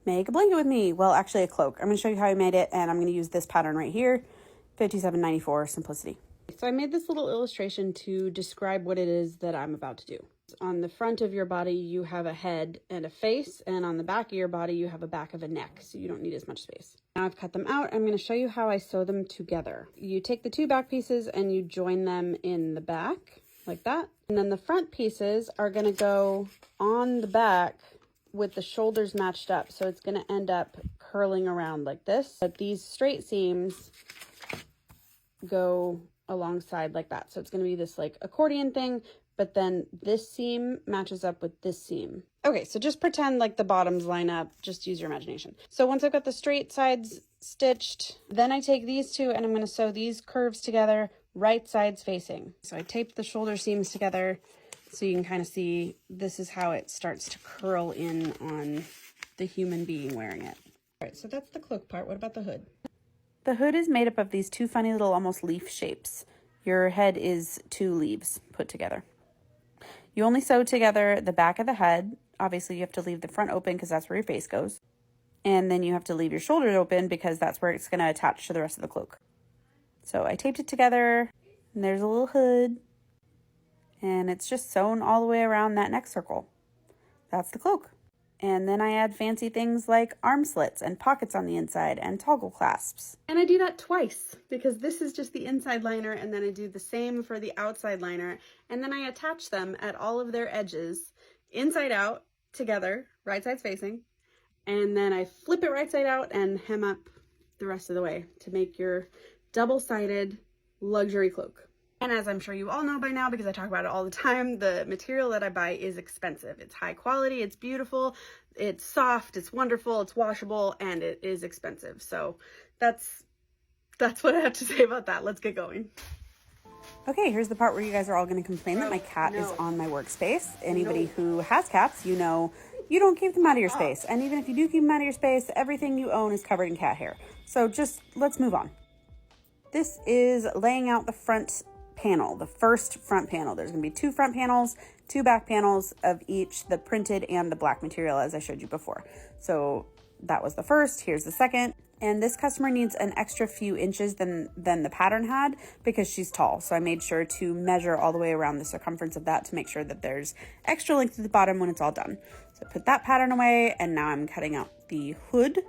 Make a blanket with me. Well, actually a cloak. I'm going to show you how I made it, and I'm going to use this pattern right here, 5794 Simplicity. So I made this little illustration to describe what it is that I'm about to do. On the front of your body, you have a head and a face, and on the back of your body, you have a back of a neck, so you don't need as much space. Now I've cut them out. I'm going to show you how I sew them together. You take the two back pieces and you join them in the back like that. And then the front pieces are going to go on the back with the shoulders matched up. So it's going to end up curling around like this. But these straight seams go alongside like that. So it's going to be this like accordion thing, but then this seam matches up with this seam. Okay, so just pretend like the bottoms line up. Just use your imagination. So once I've got the straight sides stitched, then I take these two and I'm going to sew these curves together, right sides facing. So I taped the shoulder seams together so you can kind of see this is how it starts to curl in on the human being wearing it. All right, so that's the cloak part. What about the hood? The hood is made up of these two funny little almost leaf shapes. Your head is two leaves put together. You only sew together the back of the head. Obviously, you have to leave the front open because that's where your face goes. And then you have to leave your shoulders open because that's where it's going to attach to the rest of the cloak. So I taped it together, and there's a little hood. And it's just sewn all the way around that neck circle. That's the cloak. And then I add fancy things like arm slits and pockets on the inside and toggle clasps. And I do that twice because this is just the inside liner, and then I do the same for the outside liner. And then I attach them at all of their edges, inside out, together, right sides facing. And then I flip it right side out and hem up the rest of the way to make your double-sided luxury cloak. And as I'm sure you all know by now, because I talk about it all the time, the material that I buy is expensive. It's high quality, it's beautiful, it's soft, it's wonderful, it's washable, and it is expensive. So that's what I have to say about that. Let's get going. Okay, here's the part where you guys are all going to complain that my cat is on my workspace. Anybody who has cats, you know you don't keep them out of your space. And even if you do keep them out of your space, everything you own is covered in cat hair. So just let's move on. This is laying out the front panel, the first front panel. There's going to be two front panels, two back panels of each, the printed and the black material, as I showed you before. So that was the first. Here's the second. And this customer needs an extra few inches than the pattern had because she's tall. So I made sure to measure all the way around the circumference of that to make sure that there's extra length at the bottom when it's all done. So I put that pattern away, and now I'm cutting out the hood.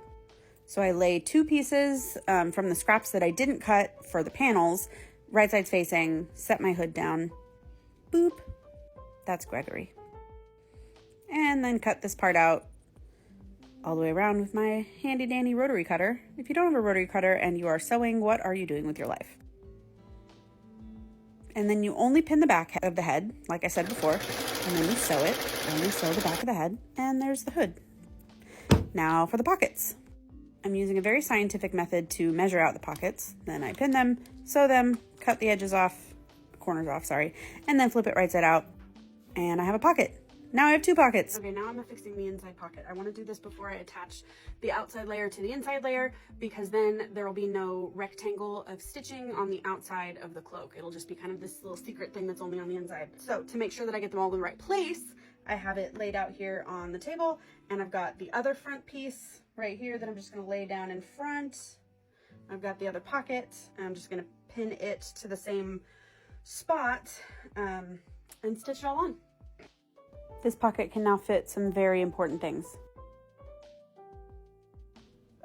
So I lay two pieces from the scraps that I didn't cut for the panels, right sides facing, set my hood down, boop, that's Gregory. And then cut this part out all the way around with my handy dandy rotary cutter. If you don't have a rotary cutter and you are sewing, what are you doing with your life? And then you only pin the back of the head, like I said before, and then you sew it, only sew the back of the head, and there's the hood. Now for the pockets. I'm using a very scientific method to measure out the pockets. Then I pin them, sew them, cut the edges off, corners off, sorry, and then flip it right side out. And I have a pocket. Now I have two pockets. Okay, now I'm affixing the inside pocket. I want to do this before I attach the outside layer to the inside layer, because then there will be no rectangle of stitching on the outside of the cloak. It'll just be kind of this little secret thing that's only on the inside. So to make sure that I get them all in the right place, I have it laid out here on the table, and I've got the other front piece right here that I'm just going to lay down in front. I've got the other pocket. I'm just going to pin it to the same spot and stitch it all on. This pocket can now fit some very important things.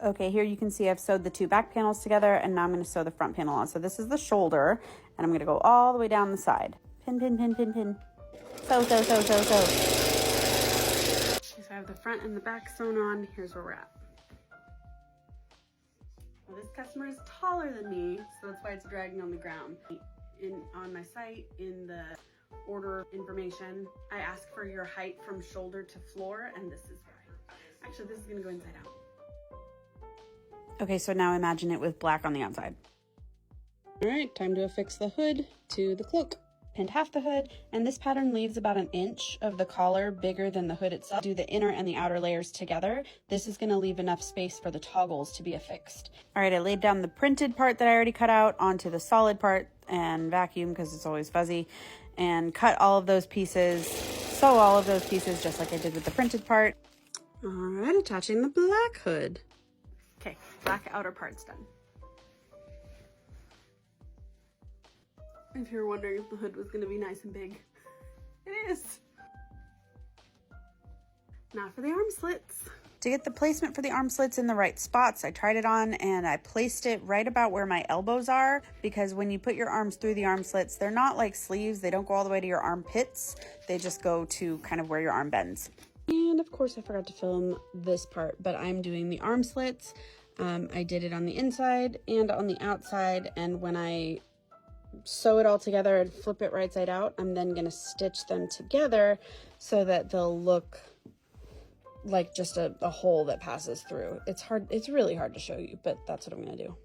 Okay, here you can see I've sewed the two back panels together, and now I'm going to sew the front panel on. So this is the shoulder, and I'm going to go all the way down the side. Pin, pin, pin, pin, pin. Sew, sew, sew, sew, sew. So I have the front and the back sewn on. Here's where we're at. Well, this customer is taller than me, so that's why it's dragging on the ground. On my site, in the order information, I ask for your height from shoulder to floor, and this is why. Actually, this is going to go inside out. Okay, so now imagine it with black on the outside. All right, time to affix the hood to the cloak. Pinned half the hood, and this pattern leaves about an inch of the collar bigger than the hood itself. Do the inner and the outer layers together. This is going to leave enough space for the toggles to be affixed. All right, I laid down the printed part that I already cut out onto the solid part and vacuum because it's always fuzzy, and cut all of those pieces, sew all of those pieces just like I did with the printed part. All right, attaching the black hood. Okay, black outer part's done. If you're wondering if the hood was gonna be nice and big, it is. Now for the arm slits. To get the placement for the arm slits in the right spots, I tried it on and I placed it right about where my elbows are, because when you put your arms through the arm slits, they're not like sleeves. They don't go all the way to your armpits. They just go to kind of where your arm bends. And of course I forgot to film this part, but I'm doing the arm slits. I did it on the inside and on the outside, and when I sew it all together and flip it right side out, I'm then gonna stitch them together so that they'll look like just a hole that passes through. It's really hard to show you, but that's what I'm gonna do.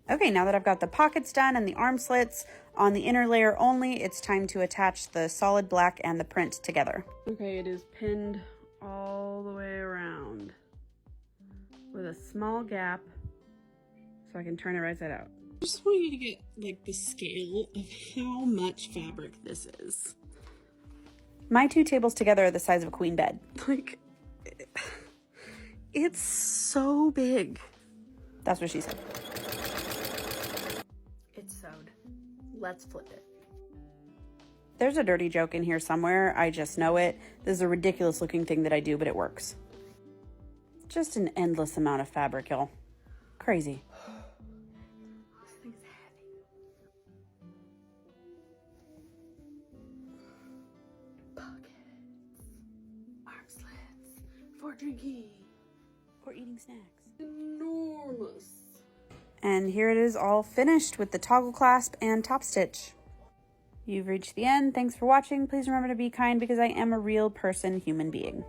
Okay, now that I've got the pockets done and the arm slits on the inner layer only, it's time to attach the solid black and the print together. Okay, it is pinned all the way around with a small gap so I can turn it right side out. I just want you to get like the scale of how much fabric this is. My 2 tables together are the size of a queen bed. Like, it's so big. That's what she said. It's sewed. Let's flip it. There's a dirty joke in here somewhere. I just know it. This is a ridiculous looking thing that I do, but it works. Just an endless amount of fabric, y'all. Crazy. This thing's heavy. Pockets. Arm slits. For drinking. Or eating snacks. Enormous. And here it is all finished with the toggle clasp and top stitch. You've reached the end. Thanks for watching. Please remember to be kind, because I am a real person, human being.